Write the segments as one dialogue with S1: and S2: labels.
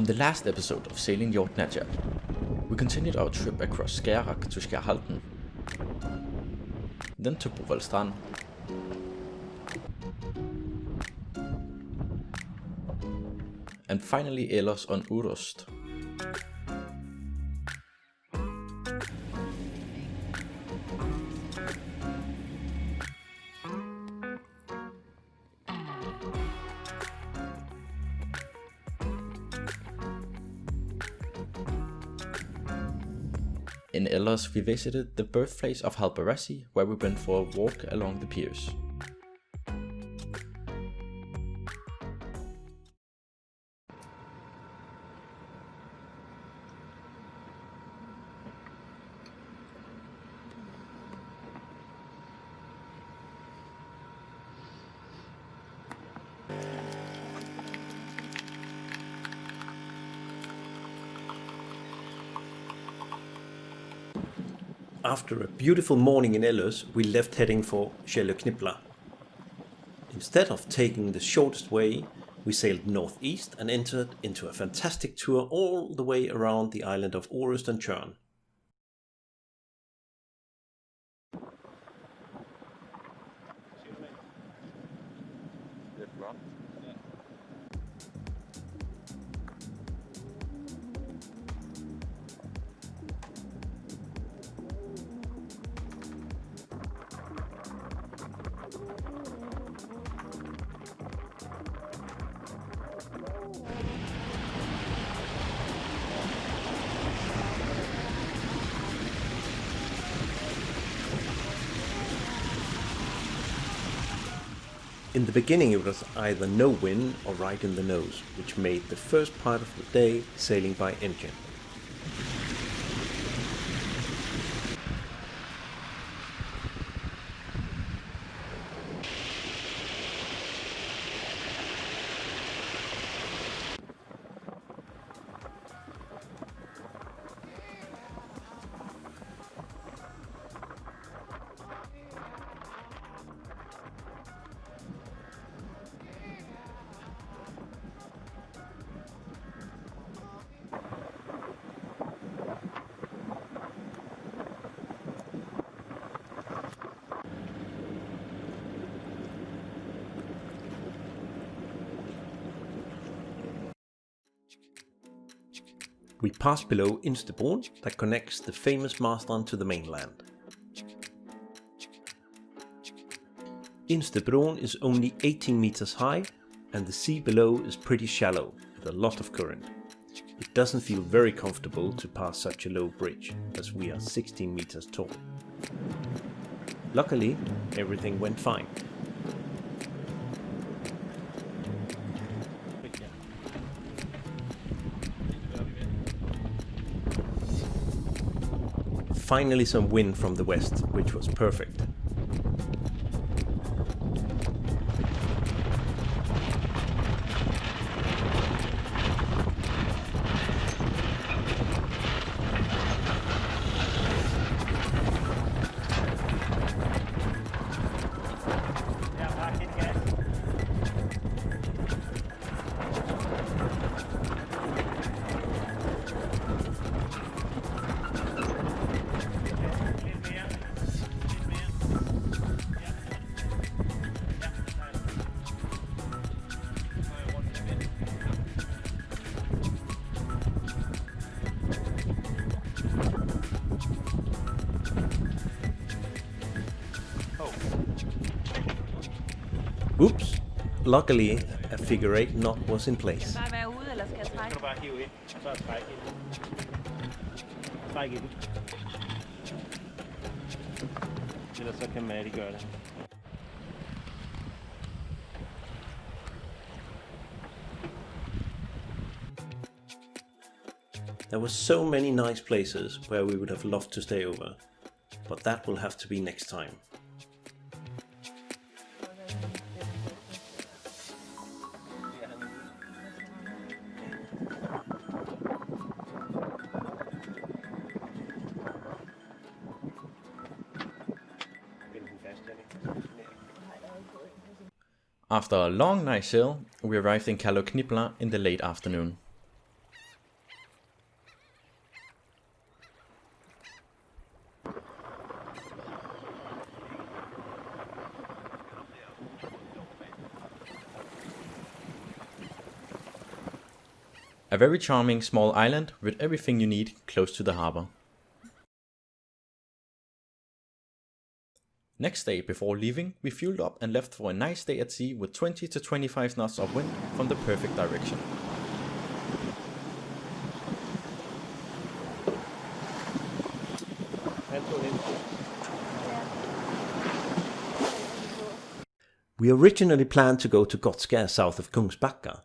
S1: the last episode of Sailing S.Y.Nadja, we continued our trip across Skagerrak to Skærhalten, then to Brovald Strand, and finally Ellers on Joest. In Ellers, we visited the birthplace of Halbarassi, where we went for a walk along the piers.
S2: After a beautiful morning in Ellers, we left heading for Skelleknipla. Instead of taking the shortest way, we sailed northeast and entered into a fantastic tour all the way around the island of Joest and Tjørn. In the beginning it was either no wind or right in the nose, which made the first part of the day sailing by engine. We passed below Instebroen that connects the famous Marstrand to the mainland. Instebroen is only 18 meters high and the sea below is pretty shallow with a lot of current. It doesn't feel very comfortable to pass such a low bridge as we are 16 meters tall. Luckily, everything went fine. Finally some wind from the west, which was perfect. Oops! Luckily, a figure 8 knot was in place.
S3: Bare være ude, eller skal jeg trække?
S4: Så kan du bare hive ind, og så træk ind. Træk ind. Ellers så kan Maddie gøre det.
S2: There were so many nice places where we would have loved to stay over, but that will have to be next time.
S1: After a long night sail, we arrived in Skelleknipla in the late afternoon. A very charming small island with everything you need close to the harbour. Next day before leaving, we fueled up and left for a nice day at sea with 20 to 25 knots of wind from the perfect direction.
S2: We originally planned to go to Gotskär south of Kungsbacka.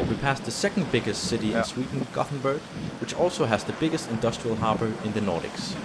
S1: We passed the second biggest city in Sweden, Gothenburg, which also has the biggest industrial harbour in the Nordics.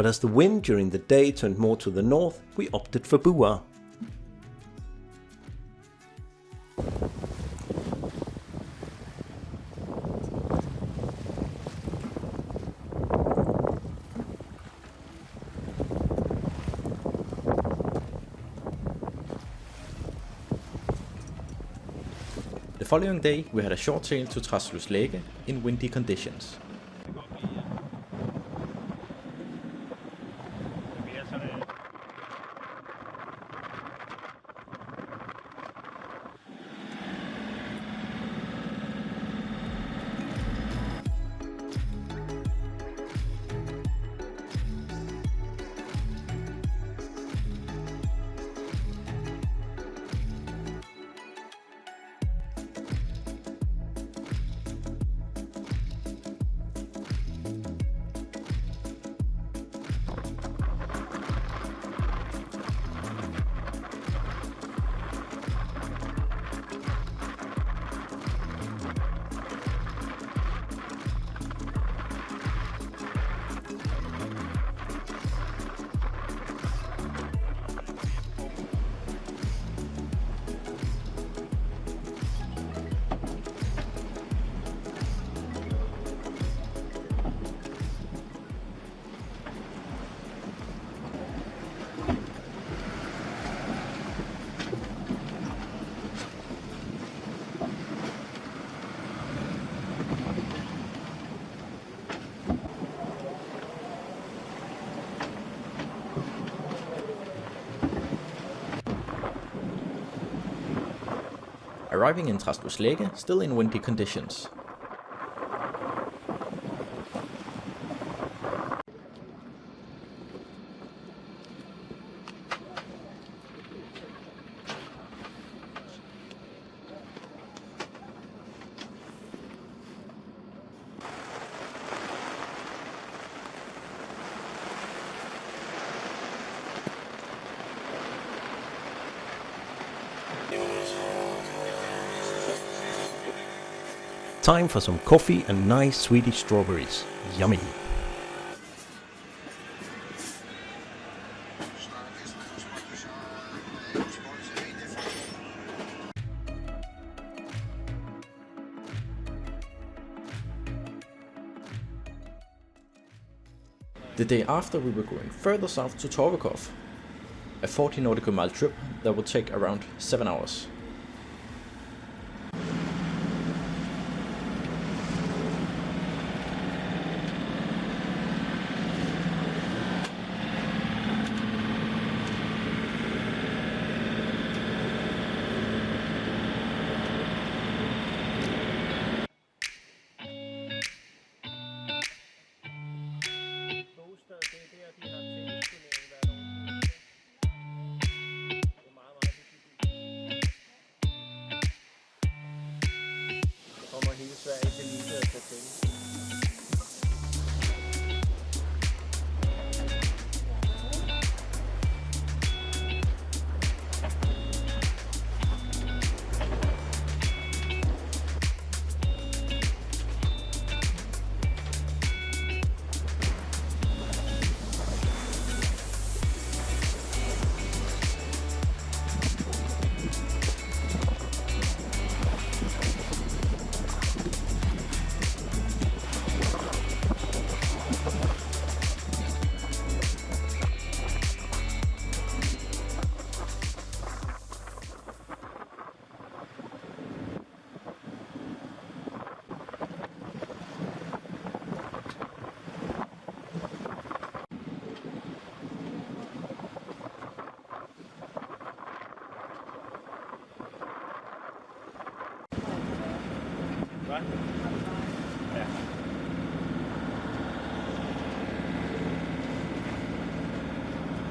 S1: But as the wind during the day turned more to the north, we opted for Bua. The following day we had a short sail to Træsløs in windy conditions. Arriving in Træsløs still in windy conditions.
S2: Time for some coffee and nice Swedish strawberries. Yummy!
S1: The day after we were going further south to Torvekov, a 40 nautical mile trip that would take around 7 hours.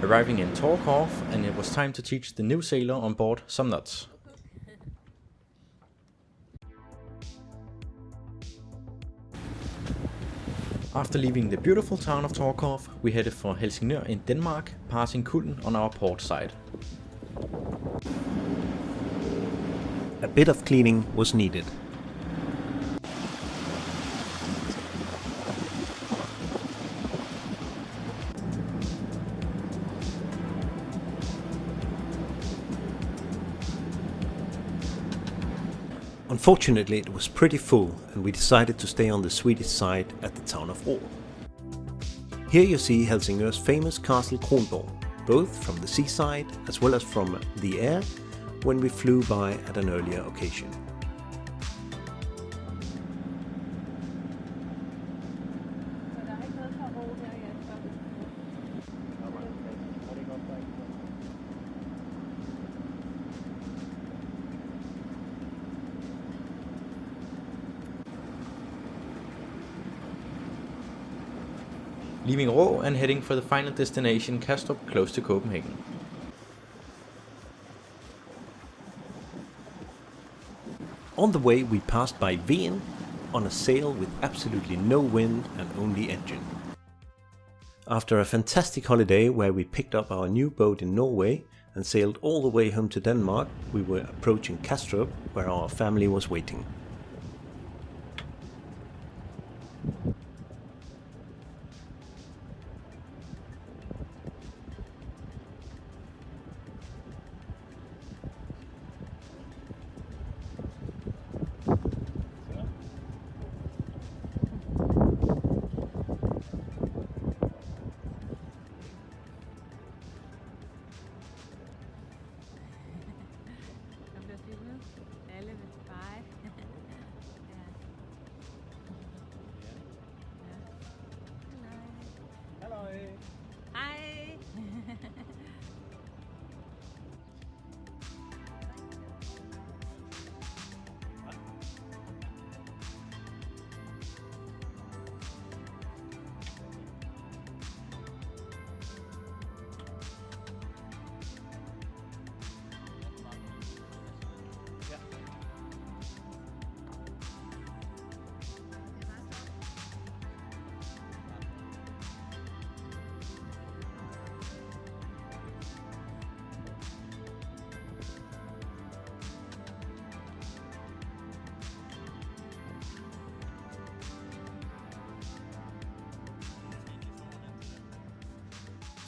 S1: arriving in Torkov, and it was time to teach the new sailor on board some nuts. After leaving the beautiful town of Torkov, we headed for Helsingør in Denmark, passing Kulden on our port side.
S2: A bit of cleaning was needed. Unfortunately, it was pretty full, and we decided to stay on the Swedish side at the town of Ål. Here you see Helsingør's famous castle Kronborg, both from the seaside as well as from the air when we flew by at an earlier occasion.
S1: Leaving Rå and heading for the final destination, Kastrup, close to Copenhagen.
S2: On the way we passed by Wien on a sail with absolutely no wind and only engine. After a fantastic holiday where we picked up our new boat in Norway and sailed all the way home to Denmark, we were approaching Kastrup, where our family was waiting.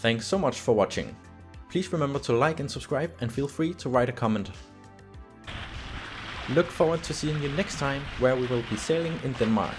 S1: Thanks so much for watching. Please remember to like and subscribe, and feel free to write a comment. Look forward to seeing you next time, where we will be sailing in Denmark.